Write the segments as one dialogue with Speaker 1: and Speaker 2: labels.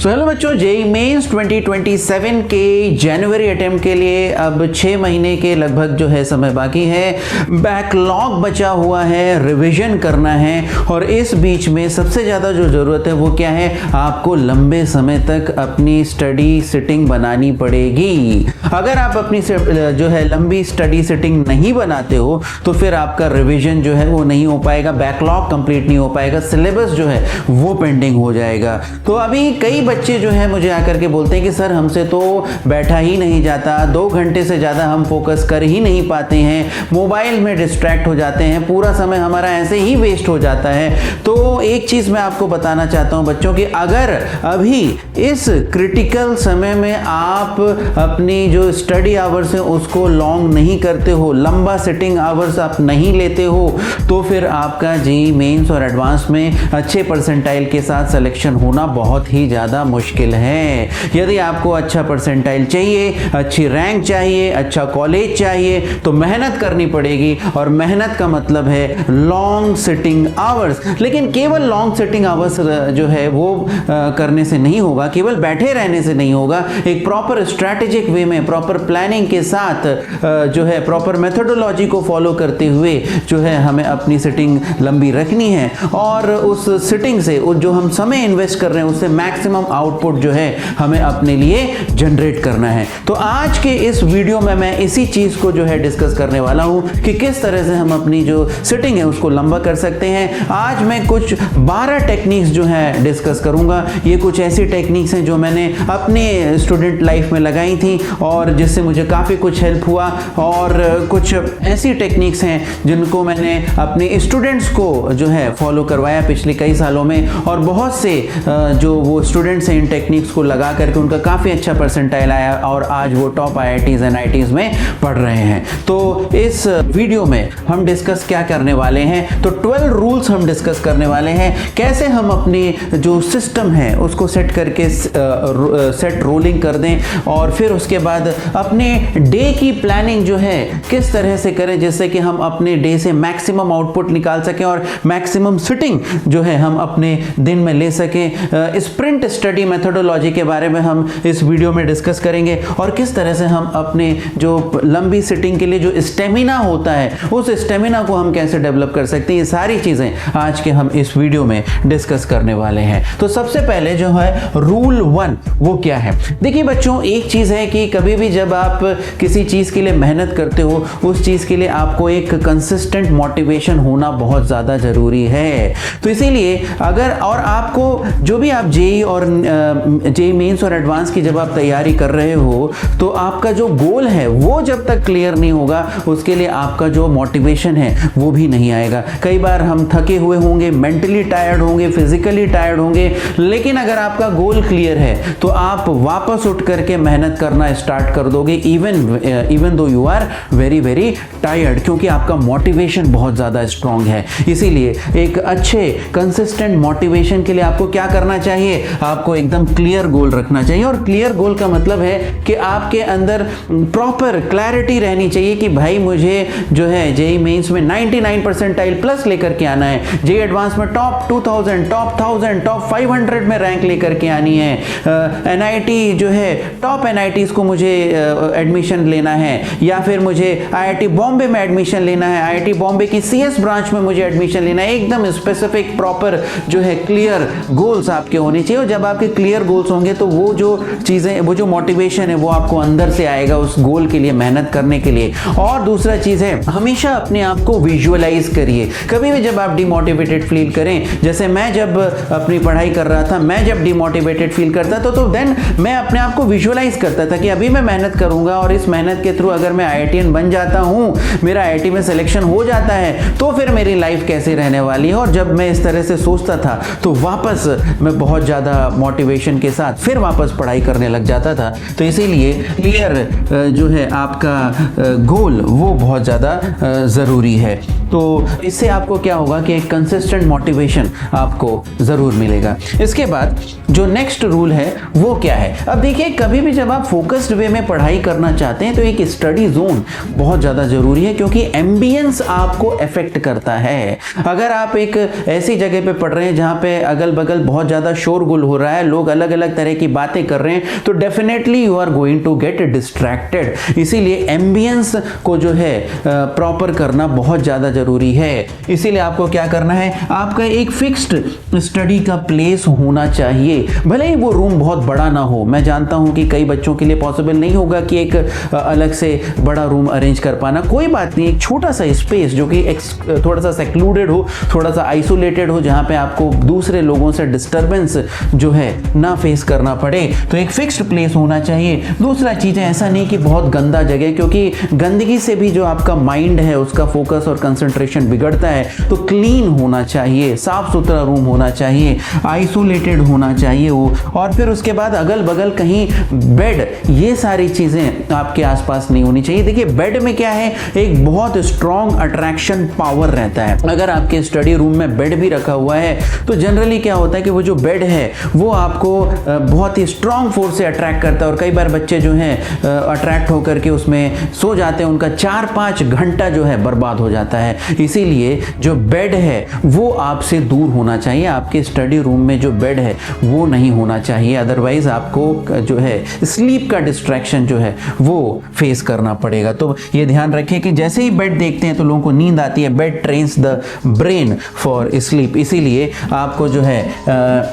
Speaker 1: Hello बच्चों, JEE mains 2027 के जनवरी attempt के लिए अब 6 महीने के लगभग जो है समय बाकी है। बैकलॉग बचा हुआ है, रिवीजन करना है और इस बीच में सबसे ज़्यादा जो ज़रूरत है वो क्या है, आपको लंबे समय तक अपनी स्टडी सिटिंग बनानी पड़ेगी। अगर आप अपनी जो है लंबी स्टडी सिटिंग नहीं बनाते हो तो फिर आपका रिवीजन जो है वो नहीं हो पाएगा, बैकलॉग कंप्लीट नहीं हो पाएगा, सिलेबस जो है वो पेंडिंग हो जाएगा। तो अभी कई बच्चे जो है मुझे आकर के बोलते हैं कि सर हमसे तो बैठा ही नहीं जाता, 2 घंटे से ज़्यादा हम फोकस कर ही नहीं पाते हैं, मोबाइल में डिस्ट्रैक्ट हो जाते हैं, पूरा समय हमारा ऐसे ही वेस्ट हो जाता है। तो एक चीज़ मैं आपको बताना चाहता हूं बच्चों कि अगर अभी इस क्रिटिकल समय में आप अपनी जो स्टडी आवर्स हैं उसको लॉन्ग नहीं करते हो, लंबा सिटिंग आवर्स आप नहीं लेते हो, तो फिर आपका जेईई मेंस और एडवांस में अच्छे परसेंटाइल के साथ सिलेक्शन होना बहुत ही ज़्यादा मुश्किल है। यदि आपको अच्छा परसेंटाइल चाहिए, अच्छी रैंक चाहिए, अच्छा कॉलेज चाहिए तो मेहनत करनी पड़ेगी और मेहनत का मतलब है लॉन्ग सिटिंग आवर्स। लेकिन केवल लॉन्ग सिटिंग आवर्स जो है वो करने से नहीं होगा, केवल बैठे रहने से नहीं होगा। एक प्रॉपर स्ट्रैटेजिक वे में, प्रॉपर प्लानिंग के साथ जो है प्रॉपर मेथोडोलॉजी को फॉलो करते हुए जो है हमें अपनी सिटिंग लंबी रखनी है और उस सिटिंग से जो हम समय इन्वेस्ट कर रहे हैं उससे मैक्सिमम आउटपुट जो है हमें अपने लिए जनरेट करना है। तो आज के इस वीडियो में मैं इसी चीज को जो है डिस्कस करने वाला हूं कि किस तरह से हम अपनी जो सिटिंग है उसको लंबा कर सकते हैं। आज मैं कुछ 12 टेक्निक्स जो है डिस्कस करूंगा। ये कुछ ऐसी टेक्निक्स हैं जो मैंने अपने स्टूडेंट लाइफ में लगाई थी और जिससे मुझे काफी कुछ हेल्प हुआ, और कुछ ऐसी टेक्निक्स हैं जिनको मैंने अपने स्टूडेंट्स को जो है फॉलो करवाया पिछले कई सालों में, और बहुत से जो वो स्टूडेंट्स हैं इन टेक्निक्स को लगा करके उनका काफ़ी अच्छा परसेंटाइल आया और आज वो टॉप आईआईटीज़ एनआईटीज़ में पढ़ रहे हैं। तो इस वीडियो में हम डिस्कस क्या करने वाले हैं, तो 12 रूल्स हम डिस्कस करने वाले हैं, कैसे हम अपनी जो सिस्टम है उसको सेट करके सेट रोलिंग कर दें और फिर उसके बाद अपने डे की प्लानिंग जो है किस तरह से करें जिससे कि हम अपने डे से मैक्सिमम आउटपुट निकाल सकें और मैक्सिमम सिटिंग जो है हम अपने दिन में ले सकें। स्प्रिंट स्टडी मेथोडोलॉजी के बारे में हम इस वीडियो में डिस्कस करेंगे और किस तरह से हम अपने जो लंबी सिटिंग के लिए जो स्टेमिना होता है उस स्टेमिना को हम कैसे डेवलप कर सकते हैं, ये सारी चीजें आज के हम इस वीडियो में डिस्कस करने वाले हैं। तो सबसे पहले जो है रूल 1 वो क्या है। देखिए बच्चों, एक चीज है कि कभी भी जब आप किसी चीज के लिए मेहनत करते हो उस चीज के लिए आपको एक कंसिस्टेंट मोटिवेशन होना बहुत ज्यादा जरूरी है। तो इसीलिए अगर और आपको जो भी आप जेईई और जेईई मेंस और एडवांस की जब आप तैयारी कर रहे हो तो आपका जो गोल है वो जब तक क्लियर नहीं होगा उसके लिए आपका जो मोटिवेशन है वो भी नहीं आएगा। कई बार हम थके हुए होंगे, मेंटली टायर्ड होंगे, फिजिकली टायर्ड होंगे, लेकिन अगर आपका गोल क्लियर है तो आप वापस उठ करके मेहनत करना स्टार्ट कर दोगे even though you are very very tired, क्योंकि आपका मोटिवेशन बहुत ज़्यादा स्ट्रांग है। इसीलिए एक अच्छे कंसिस्टेंट मोटिवेशन के लिए आपको क्या करना चाहिए, आपको एकदम क्लियर गोल रखना चाहिए। और क्लियर गोल का मतलब है कि आपके अंदर प्रॉपर क्लैरिटी रहनी चाहिए कि भाई मुझे जो है जेईई मेंस में 99 परसेंटाइल प्लस लेकर के आना है, जेईई एडवांस में टॉप 2000, टॉप 1000, टॉप 500 में रैंक लेकर के आनी है, एनआईटी जो है टॉप एनआईटीज़ को मुझे एडमिशन लेना है, या फिर मुझे आईआईटी बॉम्बे में एडमिशन लेना है, आईआईटी बॉम्बे की सीएस ब्रांच में मुझे एडमिशन लेना है। एकदम स्पेसिफिक प्रॉपर जो है क्लियर गोल्स आपके होने चाहिए। और जब आपके क्लियर गोल्स होंगे तो वो जो चीज़ें, वो जो मोटिवेशन है वो आपको अंदर से आएगा उस गोल के लिए मेहनत करने के लिए। और दूसरा चीज़ है, हमेशा अपने आप को विजुअलाइज करिए। कभी भी जब आप डिमोटिवेटेड फील करें, जैसे मैं जब अपनी पढ़ाई कर रहा था, मैं जब डिमोटिवेटेड फील करता था तो देन मैं अपने आप को विजुअलाइज करता था कि अभी मैं मेहनत करूंगा और इस मेहनत के थ्रू अगर मैं आईआईटीएन बन जाता हूँ, मेरा आईआईटी में सिलेक्शन हो जाता है, तो फिर मेरी लाइफ कैसे रहने वाली है। और जब मैं इस तरह से सोचता था तो वापस मैं बहुत ज़्यादा मोटिवेशन के साथ फिर वापस पढ़ाई करने लग जाता था। तो इसीलिए क्लियर जो है आपका गोल वो बहुत ज़्यादा ज़रूरी है। तो इससे आपको क्या होगा कि एक कंसिस्टेंट मोटिवेशन आपको ज़रूर मिलेगा। इसके बाद जो नेक्स्ट रूल है वो क्या है। अब देखिए, कभी भी जब आप फोकस्ड वे में पढ़ाई करना चाहते हैं तो एक स्टडी जोन बहुत ज़्यादा ज़रूरी है, क्योंकि एम्बियंस आपको अफेक्ट करता है। अगर आप एक ऐसी जगह पे पढ़ रहे हैं जहाँ पे अगल बगल बहुत ज़्यादा शोरगुल हो रहा रहा है, लोग अलग अलग तरह की बातें कर रहे हैं, तो definitely you are going to get distracted. इसीलिए एम्बियंस को जो है प्रॉपर करना बहुत ज़्यादा ज़रूरी है। इसीलिए आपको क्या करना है, आपका एक फिक्स्ड स्टडी का प्लेस होना चाहिए, भले ही वो रूम बहुत बड़ा ना हो। मैं जानता हूं कि कई बच्चों के लिए पॉसिबल नहीं होगा कि एक अलग से बड़ा रूम अरेंज कर पाना, कोई बात नहीं, एक छोटा सा स्पेस जो कि थोड़ा सा सेक्लूडेड हो, थोड़ा सा आइसोलेटेड हो, जहां पे आपको दूसरे लोगों से डिस्टर्बेंस जो है ना फेस करना पड़े, तो एक फिक्स्ड प्लेस होना चाहिए। दूसरा चीज़ है, ऐसा नहीं कि बहुत गंदा जगह, क्योंकि गंदगी से भी जो आपका माइंड है उसका फोकस और कंसंट्रेशन बिगड़ता है। तो क्लीन होना चाहिए, साफ सुथरा रूम होना चाहिए, आइसोलेटेड होना चाहिए वो। और फिर उसके बाद अगल बगल कहीं बेड, ये सारी चीज़ें आपके आसपास नहीं होनी चाहिए। देखिए बेड में क्या है, एक बहुत स्ट्रॉन्ग अट्रैक्शन पावर रहता है। अगर आपके स्टडी रूम में बेड भी रखा हुआ है तो जनरली क्या होता है कि वो जो बेड है वो आपको बहुत ही स्ट्रॉन्ग फोर्स से अट्रैक्ट करता है। और कई बार बच्चे जो हैं अट्रैक्ट होकर के उसमें सो जाते हैं, उनका 4-5 घंटा जो है बर्बाद हो जाता है। इसीलिए जो बेड है वो आपसे दूर होना चाहिए, आपके स्टडी रूम में जो बेड है वो नहीं होना चाहिए, अदरवाइज आपको जो है स्लीप का डिस्ट्रैक्शन जो है वो फेस करना पड़ेगा। तो ये ध्यान रखिए कि जैसे ही बेड देखते हैं तो लोगों को नींद आती है। Bed trains the brain for sleep, इसीलिए आपको जो है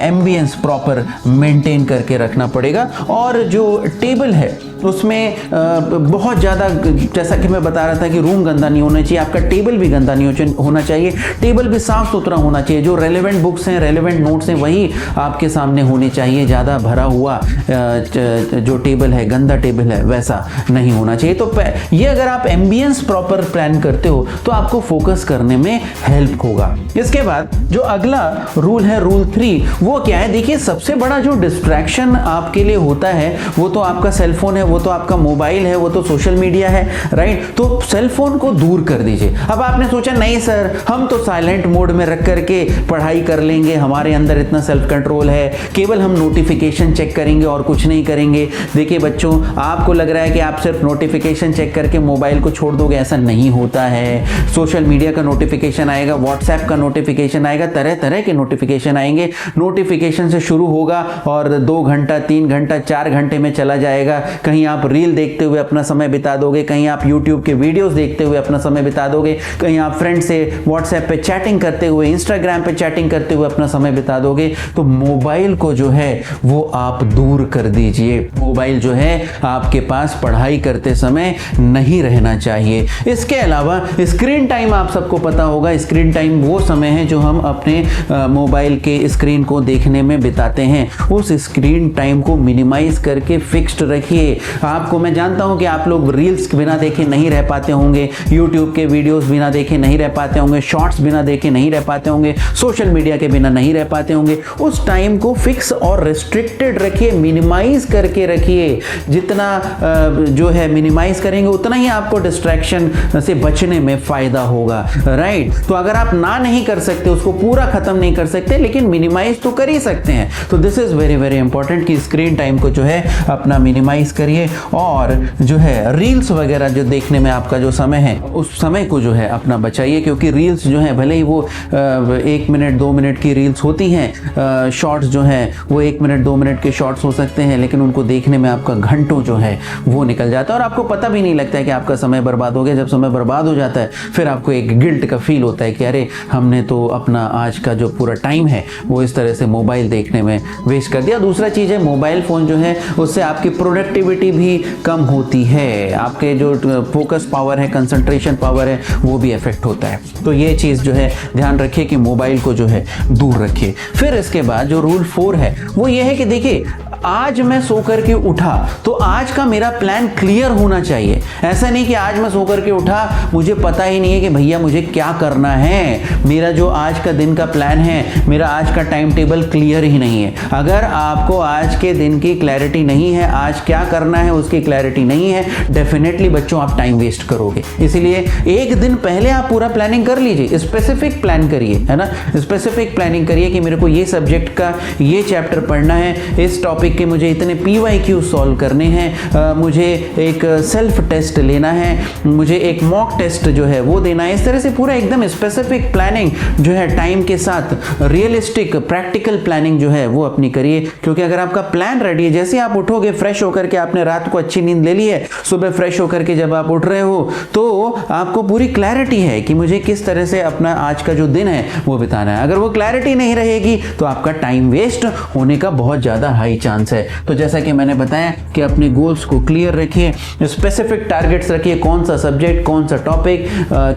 Speaker 1: एम्बियंस प्रॉपर मेंटेन करके रखना पड़ेगा। और जो टेबल है उसमें बहुत ज़्यादा, जैसा कि मैं बता रहा था कि रूम गंदा नहीं होना चाहिए, आपका टेबल भी गंदा नहीं होना चाहिए, टेबल भी साफ सुथरा होना चाहिए। जो रेलेवेंट बुक्स हैं, रेलेवेंट नोट्स हैं, वही आपके सामने होने चाहिए। ज़्यादा भरा हुआ जो टेबल है, गंदा टेबल है, वैसा नहीं होना चाहिए। तो ये अगर आप एम्बियंस प्रॉपर प्लान करते हो तो आपको फोकस करने में हेल्प होगा। इसके बाद जो अगला रूल है, रूल 3, वो क्या है, देखिए सबसे बड़ा जो डिस्ट्रैक्शन आपके लिए होता है वो तो आपका सेलफोन है, वो तो आपका मोबाइल है, वो तो सोशल मीडिया है, राइट। तो सेल फोन को दूर कर दीजिए। अब आपने सोचा नहीं सर, हम तो साइलेंट मोड में रख करके पढ़ाई कर लेंगे, हमारे अंदर इतना सेल्फ कंट्रोल है, केवल हम नोटिफिकेशन चेक करेंगे और कुछ नहीं करेंगे। देखिए बच्चों, आपको लग रहा है कि आप सिर्फ नोटिफिकेशन चेक करके मोबाइल को छोड़ दोगे, ऐसा नहीं होता है। सोशल मीडिया का नोटिफिकेशन आएगा, व्हाट्सएप का नोटिफिकेशन आएगा, तरह तरह के नोटिफिकेशन आएंगे। नोटिफिकेशन से शुरू होगा और 2 घंटा, 3 घंटा, 4 घंटे में चला जाएगा। कहीं आप रील देखते हुए अपना समय बिता दोगे, कहीं आप यूट्यूब के वीडियोस देखते हुए अपना समय बिता दोगे, कहीं आप फ्रेंड से व्हाट्सएप पे चैटिंग करते हुए, इंस्टाग्राम पे चैटिंग करते हुए अपना समय बिता दोगे। तो मोबाइल को जो है वो आप दूर कर दीजिए। मोबाइल जो है आपके पास पढ़ाई करते समय नहीं रहना चाहिए। इसके अलावा स्क्रीन टाइम, आप सबको पता होगा, स्क्रीन टाइम वो समय है जो हम अपने मोबाइल के स्क्रीन को देखने में बिताते हैं। उस स्क्रीन टाइम को मिनिमाइज करके फिक्स्ड रखिए। आपको, मैं जानता हूं कि आप लोग रील्स बिना देखे नहीं रह पाते होंगे, यूट्यूब के वीडियोस बिना देखे नहीं रह पाते होंगे, शॉर्ट्स बिना देखे नहीं रह पाते होंगे, सोशल मीडिया के बिना नहीं रह पाते होंगे। उस टाइम को फिक्स और रिस्ट्रिक्टेड रखिए, मिनिमाइज करके रखिए। जितना जो है मिनिमाइज करेंगे उतना ही आपको डिस्ट्रैक्शन से बचने में फायदा होगा, राइट। तो अगर आप ना नहीं कर सकते, उसको पूरा खत्म नहीं कर सकते, लेकिन मिनिमाइज तो कर ही सकते हैं। तो this is very very important कि स्क्रीन टाइम को जो है अपना मिनिमाइज करिए। और जो है रील्स वगैरह जो देखने में आपका जो समय है, उस समय को जो है अपना बचाइए, क्योंकि रील्स जो है भले ही वो 1 मिनट 2 मिनट की रील्स होती हैं, शॉर्ट्स जो है वो 1 मिनट 2 मिनट के शॉर्ट्स हो सकते हैं, लेकिन उनको देखने में आपका घंटों जो है वो निकल जाता है और आपको पता भी नहीं लगता है कि आपका समय बर्बाद हो गया। जब समय बर्बाद हो जाता है फिर आपको एक गिल्ट का फील होता है कि अरे हमने तो अपना आज का जो पूरा टाइम है वो इस तरह से मोबाइल देखने में वेस्ट कर दिया। दूसरा चीज़ है, मोबाइल फ़ोन जो है उससे आपकी प्रोडक्टिविटी भी कम होती है, आपके जो फोकस पावर है, कंसंट्रेशन पावर है, वो भी इफेक्ट होता है। तो ये चीज़ जो है ध्यान रखिए कि मोबाइल को जो है दूर रखिए। फिर इसके बाद जो रूल 4 है वो ये है कि देखिए, आज मैं सो करके उठा तो आज का मेरा प्लान क्लियर होना चाहिए। ऐसा नहीं कि आज मैं सो करके उठा, मुझे पता ही नहीं है कि भैया मुझे क्या करना है, मेरा जो आज का दिन का प्लान है, मेरा आज का टाइम टेबल क्लियर ही नहीं है। अगर आपको आज के दिन की क्लैरिटी नहीं है, आज क्या करना करना है उसकी क्लैरिटी नहीं है, डेफिनेटली बच्चों आप टाइम वेस्ट करोगे। इसीलिए एक दिन पहले आप पूरा प्लानिंग कर लीजिए, स्पेसिफिक प्लान करिए, है ना, स्पेसिफिक प्लानिंग करिए कि मेरे को ये सब्जेक्ट का ये चैप्टर पढ़ना है, इस टॉपिक के मुझे इतने PYQ सॉल्व करने हैं, मुझे एक सेल्फ टेस्ट लेना है, मुझे एक मॉक टेस्ट जो है वो देना है। इस तरह से पूरा एकदम स्पेसिफिक प्लानिंग जो है टाइम के साथ रियलिस्टिक प्रैक्टिकल प्लानिंग जो है वो अपनी करिए। क्योंकि अगर आपका प्लान रेडी है, जैसे आप उठोगे फ्रेश होकर के, आपने रात को अच्छी नींद ले ली है, सुबह फ्रेश होकर के जब आप उठ रहे हो तो आपको पूरी क्लैरिटी है कि मुझे किस तरह से अपना आज का जो दिन है वो बिताना है। अगर वो क्लैरिटी नहीं रहेगी तो आपका टाइम वेस्ट होने का बहुत ज़्यादा हाई चांस है। तो जैसा कि मैंने बताया कि अपने गोल्स को क्लियर रखिए, स्पेसिफिक टारगेट्स रखिए, कौन सा सब्जेक्ट, कौन सा टॉपिक,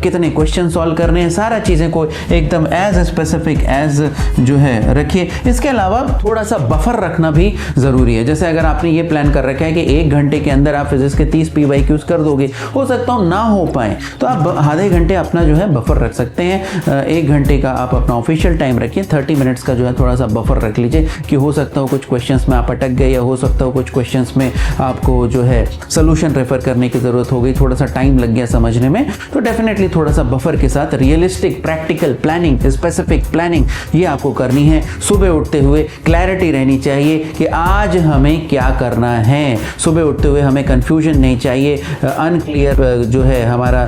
Speaker 1: कितने क्वेश्चन सॉल्व करने हैं, सारा चीज़ें को एकदम एज स्पेसिफिक एज जो है रखिए। इसके अलावा थोड़ा सा बफर रखना भी ज़रूरी है। जैसे अगर आपने ये प्लान कर रखा है कि 1 घंटे के अंदर आप फिजिक्स के 30 PYQs कर दोगे, हो सकता हो ना हो पाए तो आप आधे घंटे अपना जो है बफर रख सकते हैं। 1 घंटे का आप अपना ऑफिशियल टाइम रखिए, 30 मिनट्स का जो है थोड़ा सा बफर रख लीजिए कि हो सकता हो कुछ क्वेश्चंस में आप अटक गए, या हो सकता हो कुछ क्वेश्चंस में आपको जो है सोल्यूशन रेफर करने की ज़रूरत हो गई, थोड़ा सा टाइम लग गया समझने में, तो डेफिनेटली थोड़ा सा बफर के साथ realistic practical planning, specific planning ये आपको करनी है। सुबह उठते हुए क्लैरिटी रहनी चाहिए कि आज हमें क्या करना है। सुबह उठते हुए हमें कंफ्यूजन नहीं चाहिए, अनक्लियर जो है हमारा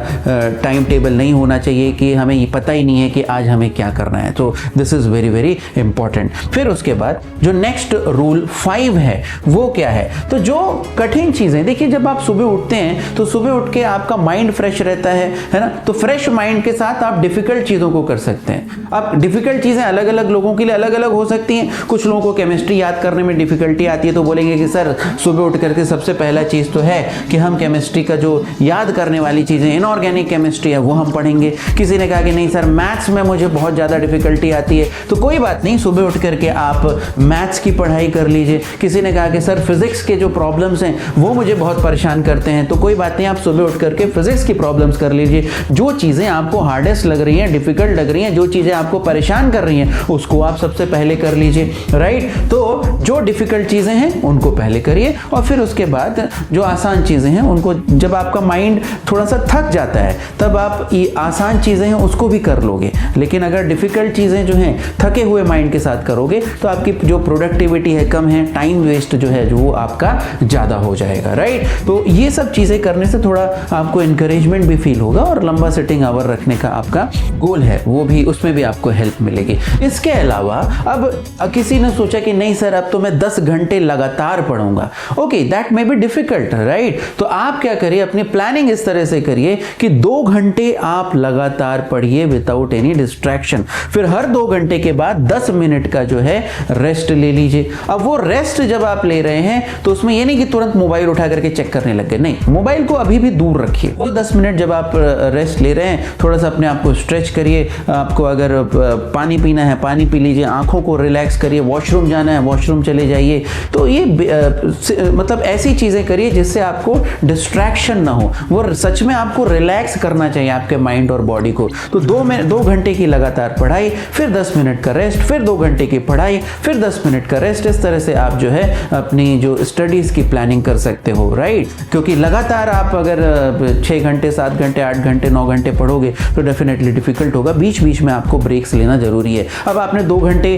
Speaker 1: टाइम टेबल नहीं होना चाहिए कि हमें ये पता ही नहीं है कि आज हमें क्या करना है। तो this is very very important. फिर उसके बाद जो नेक्स्ट रूल 5 है वो क्या है, तो जो कठिन चीज़ें, देखिए जब आप सुबह उठते हैं तो सुबह उठ के आपका माइंड फ्रेश रहता है ना, तो फ्रेश माइंड के साथ आप डिफिकल्ट चीज़ों को कर सकते हैं। अब डिफिकल्ट चीज़ें अलग अलग लोगों के लिए अलग अलग हो सकती हैं। कुछ लोगों को केमिस्ट्री याद करने में डिफिकल्टी आती है तो बोलेंगे कि सर सुबह उठ करके सबसे पहला चीज़ तो है कि हम केमिस्ट्री का जो याद करने वाली चीज़ें इनऑर्गेनिक केमिस्ट्री है वो हम पढ़ेंगे। किसी ने कहा कि नहीं सर मैथ्स में मुझे बहुत ज़्यादा डिफिकल्टी आती है, तो कोई बात नहीं, सुबह उठ करके आप मैथ्स की पढ़ाई कर लीजिए। किसी ने कहा कि सर फिजिक्स के जो प्रॉब्लम्स हैं वो मुझे बहुत परेशान करते हैं, तो कोई बात नहीं, आप सुबह उठ करके फिजिक्स की प्रॉब्लम्स कर लीजिए। जो चीज़ें आपको हार्डेस्ट लग रही हैं, डिफिकल्ट लग रही हैं, जो चीज़ें आपको परेशान कर रही हैं उसको आप सबसे पहले कर लीजिए, राइट। तो जो डिफिकल्ट चीज़ें हैं उनको पहले करिए और फिर उसके बाद जो आसान चीज़ें हैं उनको, जब आपका माइंड थोड़ा सा थक जाता है तब आप ये आसान चीज़ें हैं उसको भी कर लोगे। लेकिन अगर डिफिकल्ट चीज़ें जो हैं थके हुए माइंड के साथ करोगे तो आपकी जो प्रोडक्टिविटी है कम है, टाइम वेस्ट जो है जो वो आपका ज़्यादा हो जाएगा, राइट। तो ये सब चीज़ें करने से थोड़ा आपको इंकरेजमेंट भी फील होगा और लंबा सिटिंग आवर रखने का आपका गोल है वो भी, उसमें भी आपको हेल्प मिलेगी। इसके अलावा अब किसी ने सोचा कि नहीं सर अब तो मैं 10 घंटे लगातार पढ़ूंगा, okay that may be difficult, right. तो आप क्या करिए, अपनी प्लानिंग इस तरह से करिए कि 2 घंटे आप लगातार पढ़िए विदाउट एनी डिस्ट्रैक्शन। फिर हर 2 घंटे के बाद 10 मिनट का जो है रेस्ट ले लीजिए। अब वो रेस्ट जब आप ले रहे हैं तो उसमें ये नहीं कि तुरंत मोबाइल उठा करके चेक करने लग गए, नहीं, मोबाइल को अभी भी दूर रखिए। वो 10 मिनट जब आप रेस्ट ले रहे हैं थोड़ा सा अपने आप को स्ट्रेच करिए। आपको अगर पानी पीना है पानी पी लीजिए, आंखों को रिलैक्स करिए, वॉशरूम जाना है वॉशरूम चले जाइए। तो ये मतलब ऐसी चीज़ें करिए जिससे आपको डिस्ट्रैक्शन ना हो। वो सच में आपको रिलैक्स करना चाहिए आपके माइंड और बॉडी को। तो 2 घंटे की लगातार पढ़ाई, फिर 10 मिनट का रेस्ट, फिर 2 घंटे की पढ़ाई, फिर 10 मिनट का रेस्ट। इस तरह से आप जो है अपनी जो स्टडीज़ की प्लानिंग कर सकते हो, राइट। क्योंकि लगातार आप अगर 6 घंटे 7 घंटे 8 घंटे 9 घंटे पढ़ोगे तो डेफिनेटली डिफिकल्ट होगा। बीच बीच में आपको ब्रेक्स लेना जरूरी है। अब आपने 2 घंटे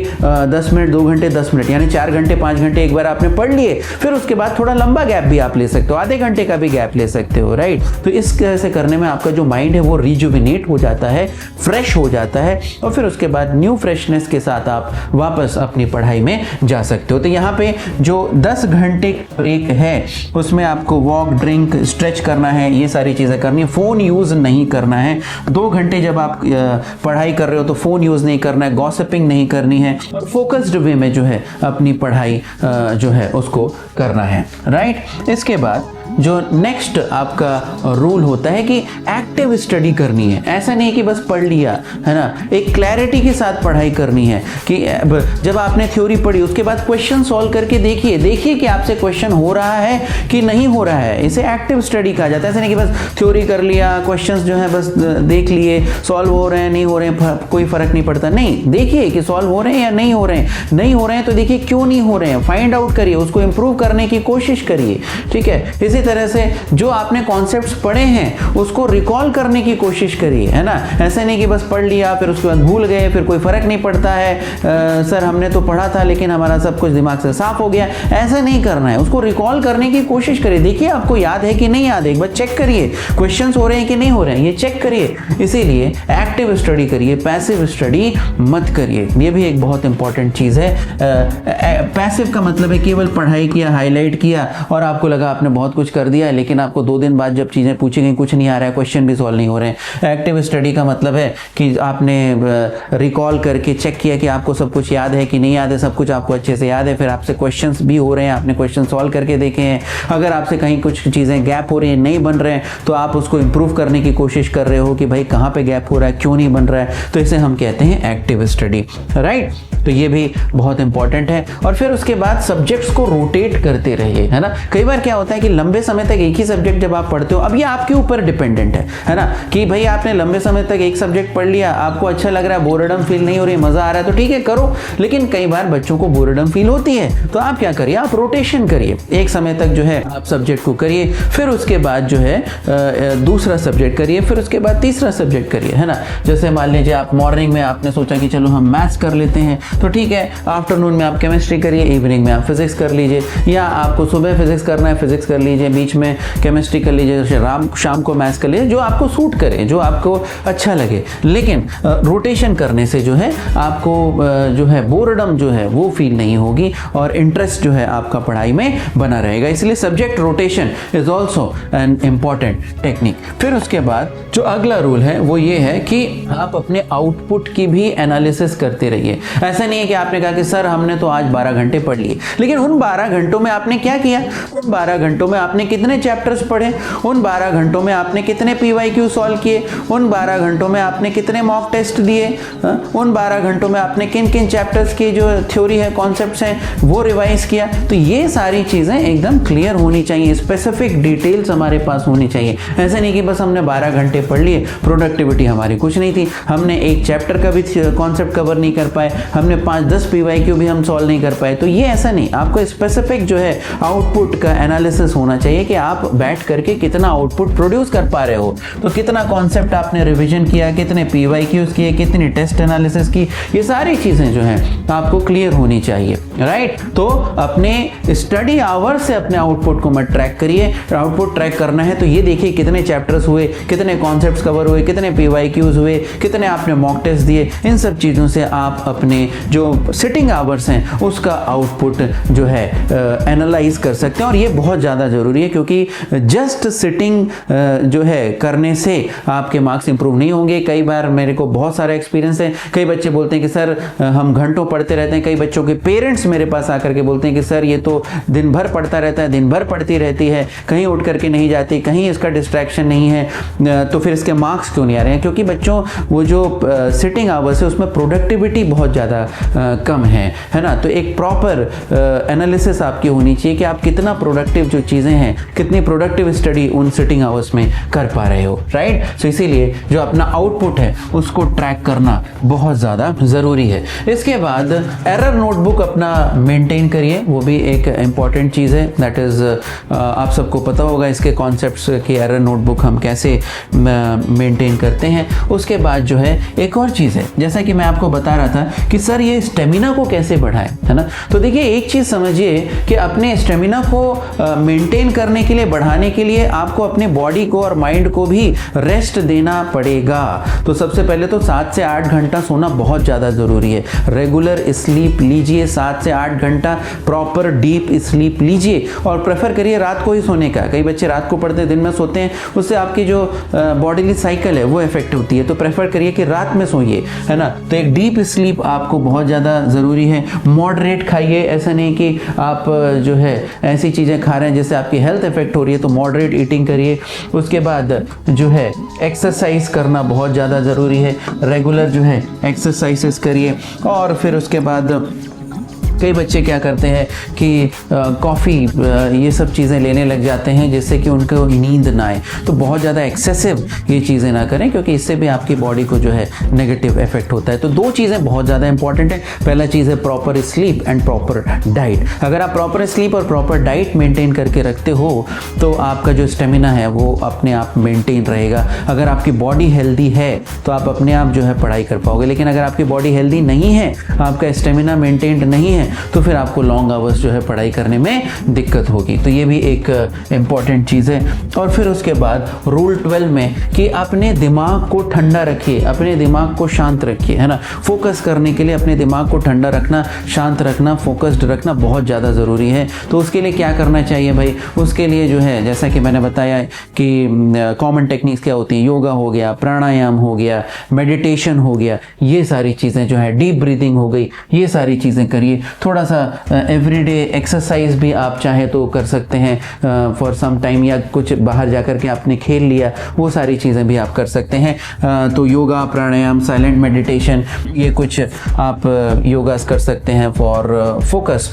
Speaker 1: 10 मिनट 2 घंटे 10 मिनट यानी 4 घंटे 5 घंटे एक बार आपने पढ़ लिए, फिर उसके बाद थोड़ा लंबा गैप भी आप ले सकते हो, आधे घंटे का भी गैप ले सकते हो, राइट। तो इस तरह से करने में आपका जो माइंड है वो रिजुविनेट हो जाता है, फ्रेश हो जाता है और फिर उसके बाद न्यू फ्रेशनेस के साथ आप वापस अपनी पढ़ाई में जा सकते हो। तो यहाँ पे जो 10 घंटे ब्रेक है उसमें आपको वॉक, ड्रिंक, स्ट्रेच करना है, ये सारी चीज़ें करनी है। फ़ोन यूज़ नहीं करना है। 2 घंटे जब आप पढ़ाई कर रहे हो तो फ़ोन यूज़ नहीं करना है, गॉसिपिंग नहीं करनी है, फोकस्ड वे में जो है अपनी पढ़ाई जो है उसको करना है, राइट। इसके बाद जो नेक्स्ट आपका रूल होता है कि एक्टिव स्टडी करनी है। ऐसा नहीं कि बस पढ़ लिया, है ना, एक क्लैरिटी के साथ पढ़ाई करनी है कि जब आपने थ्योरी पढ़ी उसके बाद क्वेश्चन सॉल्व करके देखिए कि आपसे क्वेश्चन हो रहा है कि नहीं हो रहा है। इसे एक्टिव स्टडी कहा जाता है। ऐसा नहीं कि बस थ्योरी कर लिया, क्वेश्चंस जो है बस देख लिए, सॉल्व हो रहे हैं नहीं हो रहे हैं कोई फर्क नहीं पड़ता। नहीं, देखिए कि सॉल्व हो रहे हैं या नहीं हो रहे हैं। नहीं हो रहे हैं तो देखिए क्यों नहीं हो रहे हैं, फाइंड आउट करिए, उसको इंप्रूव करने की कोशिश करिए। ठीक है, इसी तरह से जो आपने कॉन्सेप्ट्स पढ़े हैं उसको रिकॉल करने की कोशिश करिए, है ना। ऐसे नहीं कि बस पढ़ लिया फिर उसके बाद भूल गए, फिर कोई फर्क नहीं पड़ता है, सर हमने तो पढ़ा था लेकिन हमारा सब कुछ दिमाग से साफ हो गया। ऐसा नहीं करना है, उसको रिकॉल करने की कोशिश करिए। देखिए आपको याद है कि नहीं याद है, एक बार चेक करिए, क्वेश्चंस हो रहे हैं कि नहीं हो रहे हैं, ये चेक करिए। इसीलिए एक्टिव स्टडी करिए, पैसिव स्टडी मत करिए। ये भी एक बहुत इंपॉर्टेंट चीज है। पैसिव का मतलब है केवल पढ़ाई किया, हाईलाइट किया और आपको लगा आपने बहुत कुछ कर दिया है, लेकिन आपको 2 दिन बाद जब चीजें पूछी गई कुछ नहीं आ रहा है, क्वेश्चन भी सॉल्व नहीं हो रहे हैं। एक्टिव स्टडी का मतलब है कि आपने रिकॉल करके चेक किया कि आपको सब कुछ याद है कि नहीं याद है, सब कुछ आपको अच्छे से याद है, फिर आपसे क्वेश्चंस भी हो रहे हैं, आपने क्वेश्चन सॉल्व करके देखे हैं। अगर आपसे कहीं कुछ चीजें गैप हो रही हैं, नहीं बन रहे हैं, तो आप उसको इंप्रूव करने की कोशिश कर रहे हो कि भाई कहाँ पे गैप हो रहा है, क्यों नहीं बन रहा है। तो इसे हम कहते हैं एक्टिव स्टडी, राइट। तो ये भी बहुत इंपॉर्टेंट है। और फिर उसके बाद सब्जेक्ट्स को रोटेट करते रहिए, है ना। कई बार क्या होता है कि लंबे समय तक एक ही सब्जेक्ट जब आप पढ़ते हो, अब ये आपके ऊपर डिपेंडेंट है ना, कि भाई आपने लंबे समय तक एक सब्जेक्ट पढ़ लिया, आपको अच्छा लग रहा है, बोरडम फील नहीं हो रही, मजा आ रहा है, तो ठीक है करो। लेकिन कई बार बच्चों को बोरडम फील होती है, तो आप क्या करिए, आप रोटेशन करिए। एक समय तक जो है आप सब्जेक्ट को करिए, फिर उसके बाद जो है दूसरा सब्जेक्ट करिए, फिर उसके बाद तीसरा सब्जेक्ट करिए, है ना। जैसे मान लीजिए आप मॉर्निंग में आपने सोचा कि चलो हम मैथ्स कर लेते हैं, तो ठीक है, आफ्टरनून में आप केमिस्ट्री करिए, इवनिंग में आप फिजिक्स कर लीजिए, या आपको सुबह फिजिक्स करना है फिजिक्स कर लीजिए, बीच में केमिस्ट्री कर लीजिए, शाम को मैथ्स कर लीजिए, जो आपको सूट करे, जो आपको अच्छा लगे। लेकिन रोटेशन करने से जो है आपको जो है बोरडम जो है वो फील नहीं होगी और इंटरेस्ट जो है आपका पढ़ाई में बना रहेगा। इसलिए subject rotation is also an important technique. फिर उसके बाद जो अगला रूल है वो ये है कि आप अपने आउटपुट की भी एनालिसिस करते रहिए। ऐसा नहीं है कि आपने कहा कि सर हमने तो आज 12 घंटे पढ़ लिए, लेकिन उन 12 घंटों में आपने क्या किया, उन 12 घंटों में आपने कितने चैप्टर्स पढ़े, उन 12 घंटों में आपने कितने PYQ सॉल्व किए, उन 12 घंटों में आपने कितने मॉक टेस्ट दिए, उन 12 घंटों में आपने किन किन चैप्टर्स की जो थ्योरी है, कॉन्सेप्ट्स हैं, वो रिवाइज किया। तो ये सारी चीजें एकदम क्लियर होनी चाहिए, स्पेसिफिक डिटेल्स हमारे पास होनी चाहिए। ऐसा नहीं कि बस हमने 12 घंटे पढ़ लिए, प्रोडक्टिविटी हमारी कुछ नहीं थी, हमने एक चैप्टर का भी कॉन्सेप्ट कवर नहीं कर पाए, हमने 5-10 PYQ भी हम सॉल्व नहीं कर पाए। तो ये ऐसा नहीं, आपको स्पेसिफिक जो है आउटपुट का एनालिसिस होना चाहिए कि आप बैठ करके कितना आउटपुट प्रोड्यूस कर पा रहे हो। तो कितना कॉन्सेप्ट आपने रिवीजन किया, कितने PYQs किए, कितनी टेस्ट एनालिसिस की, ये सारी चीजें जो है आपको क्लियर होनी चाहिए, राइट। तो अपने स्टडी आवर से अपने आउटपुट को मत ट्रैक करिए। आउटपुट ट्रैक करना है तो ये देखिए कितने चैप्टर्स हुए, कितने कॉन्सेप्ट्स कवर हुए, कितने PYQs हुए, कितने आपने मॉक टेस्ट दिए। इन सब चीजों से आप अपने जो सिटिंग आवर्स हैं उसका आउटपुट जो है एनालाइज कर सकते हैं। और ये बहुत ज़्यादा ज़रूरी है, क्योंकि जस्ट सिटिंग जो है करने से आपके मार्क्स इंप्रूव नहीं होंगे। कई बार मेरे को बहुत सारा एक्सपीरियंस है, कई बच्चे बोलते हैं कि सर हम घंटों पढ़ते रहते हैं। कई बच्चों के पेरेंट्स मेरे पास आकर के बोलते हैं कि सर ये तो दिन भर पढ़ता रहता है, दिन भर पढ़ती रहती है, कहीं उठ करके नहीं जाती, कहीं इसका डिस्ट्रैक्शन नहीं है, तो फिर इसके मार्क्स क्यों नहीं आ रहे हैं। क्योंकि बच्चों वो जो सिटिंग आवर्स है उसमें प्रोडक्टिविटी बहुत ज़्यादा कम है ना। तो एक प्रॉपर एनालिसिस आपकी होनी चाहिए कि आप कितना प्रोडक्टिव जो चीज़ें हैं, कितनी प्रोडक्टिव स्टडी उन सिटिंग आवर्स में कर पा रहे हो, राइट। सो इसीलिए जो अपना आउटपुट है उसको ट्रैक करना बहुत ज़्यादा ज़रूरी है। इसके बाद एरर नोटबुक अपना मेंटेन करिए, वो भी एक इंपॉर्टेंट चीज़ है। दैट इज़ आप सबको पता होगा इसके कॉन्सेप्ट्स की एरर नोटबुक हम कैसे मेंटेन करते हैं। उसके बाद जो है एक और चीज़ है, जैसा कि मैं आपको बता रहा था कि सर ये स्टेमिना को कैसे बढ़ाएं, है ना। तो देखिए एक चीज़ समझिए कि अपने स्टेमिना को मेंटेन करने के लिए, बढ़ाने के लिए आपको अपने बॉडी को और माइंड को भी रेस्ट देना पड़ेगा। तो सबसे पहले तो 7 से 8 घंटा सोना बहुत ज़्यादा ज़रूरी है। रेगुलर स्लीप लीजिए, 7 से 8 घंटा प्रॉपर डीप स्लीप लीजिए और प्रेफर करिए रात को ही सोने का। कई बच्चे रात को पढ़ते हैं, दिन में सोते हैं, उससे आपकी जो बॉडीली साइकिल है वो इफेक्ट होती है। तो प्रेफर करिए कि रात में सोइए, है ना। तो एक डीप स्लीप आपको बहुत ज़्यादा ज़रूरी है। मॉडरेट खाइए, ऐसा नहीं कि आप जो है ऐसी चीज़ें खा रहे हैं जिससे आपकी हेल्थ इफेक्ट हो रही है, तो मॉडरेट ईटिंग करिए। उसके बाद जो है एक्सरसाइज करना बहुत ज़्यादा ज़रूरी है, रेगुलर जो है एक्सरसाइजेस करिए। और फिर उसके बाद कई बच्चे क्या करते हैं कि कॉफ़ी ये सब चीज़ें लेने लग जाते हैं जिससे कि उनको नींद ना आए। तो बहुत ज़्यादा एक्सेसिव ये चीज़ें ना करें, क्योंकि इससे भी आपकी बॉडी को जो है नेगेटिव इफेक्ट होता है। तो दो चीज़ें बहुत ज़्यादा इंपॉर्टेंट है। पहला चीज़ है proper sleep and proper diet. अगर आप प्रॉपर स्लीप और प्रॉपर डाइट मेंटेन करके रखते हो तो आपका जो स्टेमिना है वो अपने आप मेंटेन रहेगा। अगर आपकी बॉडी हेल्दी है तो आप अपने आप जो है पढ़ाई कर पाओगे, लेकिन अगर आपकी बॉडी हेल्दी नहीं है, आपका स्टेमिना मेंटेन्ड नहीं है, तो फिर आपको लॉन्ग आवर्स जो है पढ़ाई करने में दिक्कत होगी। तो ये भी एक इम्पॉर्टेंट चीज़ है। और फिर उसके बाद रूल 12 में कि अपने दिमाग को ठंडा रखिए, अपने दिमाग को शांत रखिए, है ना। फोकस करने के लिए अपने दिमाग को ठंडा रखना, शांत रखना, फोकस्ड रखना बहुत ज़्यादा ज़रूरी है। तो उसके लिए क्या करना चाहिए भाई? उसके लिए जो है जैसा कि मैंने बताया कि कॉमन टेक्निक्स क्या होती हैं, योगा हो गया, प्राणायाम हो गया, मेडिटेशन हो गया, ये सारी चीज़ें जो है, डीप ब्रीदिंग हो गई, ये सारी चीज़ें करिए। थोड़ा सा एवरीडे एक्सरसाइज भी आप चाहे तो कर सकते हैं फॉर सम टाइम, या कुछ बाहर जाकर के आपने खेल लिया, वो सारी चीज़ें भी आप कर सकते हैं। तो योगा, प्राणायाम, साइलेंट मेडिटेशन, ये कुछ आप योगास कर सकते हैं फॉर फोकस,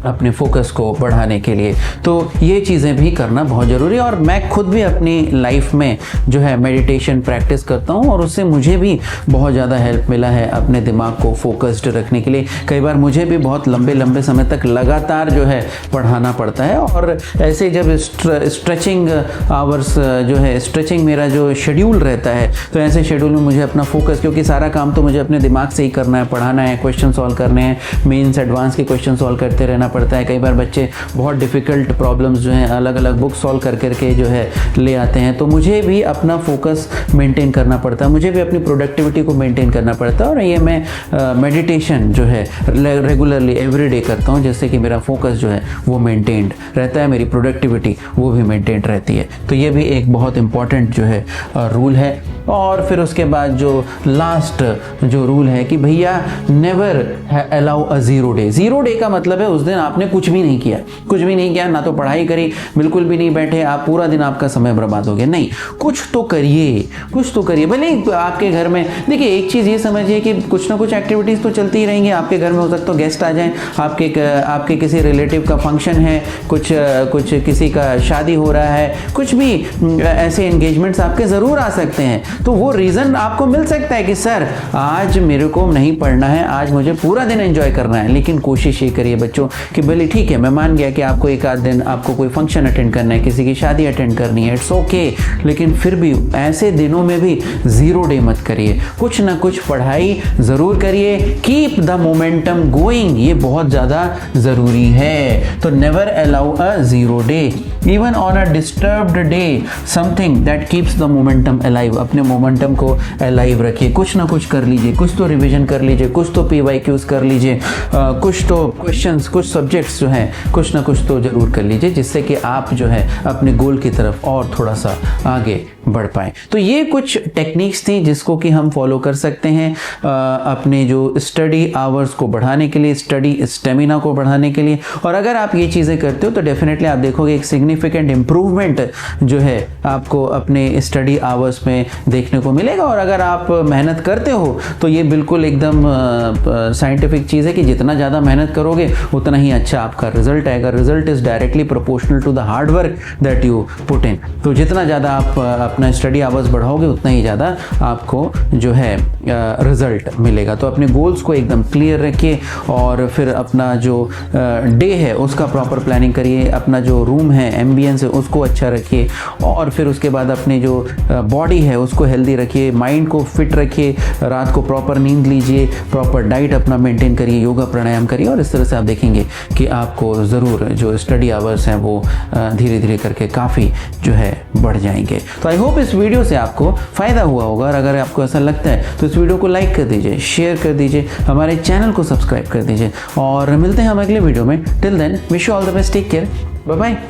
Speaker 1: अपने फोकस को बढ़ाने के लिए। तो ये चीज़ें भी करना बहुत ज़रूरी है। और मैं खुद भी अपनी लाइफ में जो है मेडिटेशन प्रैक्टिस करता हूँ और उससे मुझे भी बहुत ज़्यादा हेल्प मिला है अपने दिमाग को फोकस्ड रखने के लिए। कई बार मुझे भी बहुत लंबे लंबे समय तक लगातार जो है पढ़ाना पड़ता है, और ऐसे जब स्ट्रेचिंग आवर्स जो है, स्ट्रेचिंग मेरा जो शेड्यूल रहता है, तो ऐसे शेड्यूल में मुझे अपना फोकस, क्योंकि सारा काम तो मुझे अपने दिमाग से ही करना है, पढ़ाना है, क्वेश्चन सॉल्व करने हैं, मेंस एडवांस के क्वेश्चन सॉल्व करते रहना पड़ता है। कई बार बच्चे बहुत डिफ़िकल्ट प्रॉब्लम्स जो हैं अलग अलग बुक सॉल्व कर करके जो है ले आते हैं, तो मुझे भी अपना फोकस मेंटेन करना पड़ता है, मुझे भी अपनी प्रोडक्टिविटी को मेंटेन करना पड़ता है। और ये मैं मेडिटेशन जो है रेगुलरली एवरीडे करता हूँ, जिससे कि मेरा फोकस जो है वो मेंटेन्ड रहता है, मेरी प्रोडक्टिविटी वो भी मेंटेन्ड रहती है। तो ये भी एक बहुत इंपॉर्टेंट जो है रूल है। और फिर उसके बाद जो लास्ट जो रूल है कि भैया never allow a zero day. Zero day का मतलब है उस दिन आपने कुछ भी नहीं किया, कुछ भी नहीं किया, ना तो पढ़ाई करी, बिल्कुल भी नहीं बैठे, आप पूरा दिन आपका समय बर्बाद हो गया। नहीं, कुछ तो करिए, कुछ तो करिए। भले आपके घर में देखिए, एक चीज़ ये समझिए कि कुछ ना कुछ एक्टिविटीज़ तो चलती ही रहेंगी। आपके घर में हो सकता है गेस्ट आ जाएं, आपके किसी रिलेटिव का फंक्शन है, कुछ किसी का शादी हो रहा है, कुछ भी ऐसे एंगेजमेंट्स आपके ज़रूर आ सकते हैं। तो वो रीज़न आपको मिल सकता है कि सर आज मेरे को नहीं पढ़ना है, आज मुझे पूरा दिन एंजॉय करना है। लेकिन कोशिश ये करिए बच्चों कि भले ठीक है, मैं मान गया कि आपको एक आध दिन आपको कोई फंक्शन अटेंड करना है, किसी की शादी अटेंड करनी है, इट्स ओके, लेकिन फिर भी ऐसे दिनों में भी ज़ीरो डे मत करिए, कुछ ना कुछ पढ़ाई ज़रूर करिए। कीप द मोमेंटम गोइंग, ये बहुत ज़्यादा ज़रूरी है। तो never allow a zero day, even on a disturbed day, something that keeps the momentum alive. अपने मोमेंटम को अलाइव रखिए, कुछ ना कुछ कर लीजिए, कुछ तो रिवीजन कर लीजिए, कुछ तो PYQs कर लीजिए, कुछ तो क्वेश्चंस, कुछ सब्जेक्ट्स जो हैं, कुछ ना कुछ तो ज़रूर कर लीजिए, जिससे कि आप जो है अपने गोल की तरफ और थोड़ा सा आगे बढ़ पाएँ। तो ये कुछ टेक्निक्स थी जिसको कि हम फॉलो कर सकते हैं अपने जो स्टडी आवर्स को बढ़ाने के लिए, स्टडी स्टेमिना को बढ़ाने के लिए। और अगर आप ये चीज़ें करते हो तो डेफिनेटली आप देखोगे एक सिग्निफिकेंट इम्प्रूवमेंट जो है आपको अपने स्टडी आवर्स में देखने को मिलेगा। और अगर आप मेहनत करते हो तो ये बिल्कुल एकदम साइंटिफिक चीज़ है कि जितना ज़्यादा मेहनत करोगे उतना ही अच्छा आपका रिजल्ट आएगा। Result is directly proportional to the hard work that you put in. तो जितना ज़्यादा आप अपना स्टडी आवर्स बढ़ाओगे उतना ही ज़्यादा आपको जो है रिजल्ट मिलेगा। तो अपने गोल्स को एकदम क्लियर रखिए और फिर अपना जो डे है उसका प्रॉपर प्लानिंग करिए, अपना जो रूम है, एम्बियंस है, उसको अच्छा रखिए, और फिर उसके बाद अपने जो बॉडी है उसको हेल्दी रखिए, माइंड को फिट रखिए, रात को प्रॉपर नींद लीजिए, प्रॉपर डाइट अपना मेंटेन करिए, योगा प्राणायाम करिए, और इस तरह से आप देखेंगे कि आपको ज़रूर जो स्टडी आवर्स हैं वो धीरे धीरे करके काफ़ी जो है बढ़ जाएंगे। तो आई होप इस वीडियो से आपको फ़ायदा हुआ होगा, और अगर आपको ऐसा लगता है तो इस वीडियो को लाइक कर दीजिए, शेयर कर दीजिए, हमारे चैनल को सब्सक्राइब कर दीजिए, और मिलते हैं हम अगले वीडियो में। Till then wish you all the best, take care, bye bye.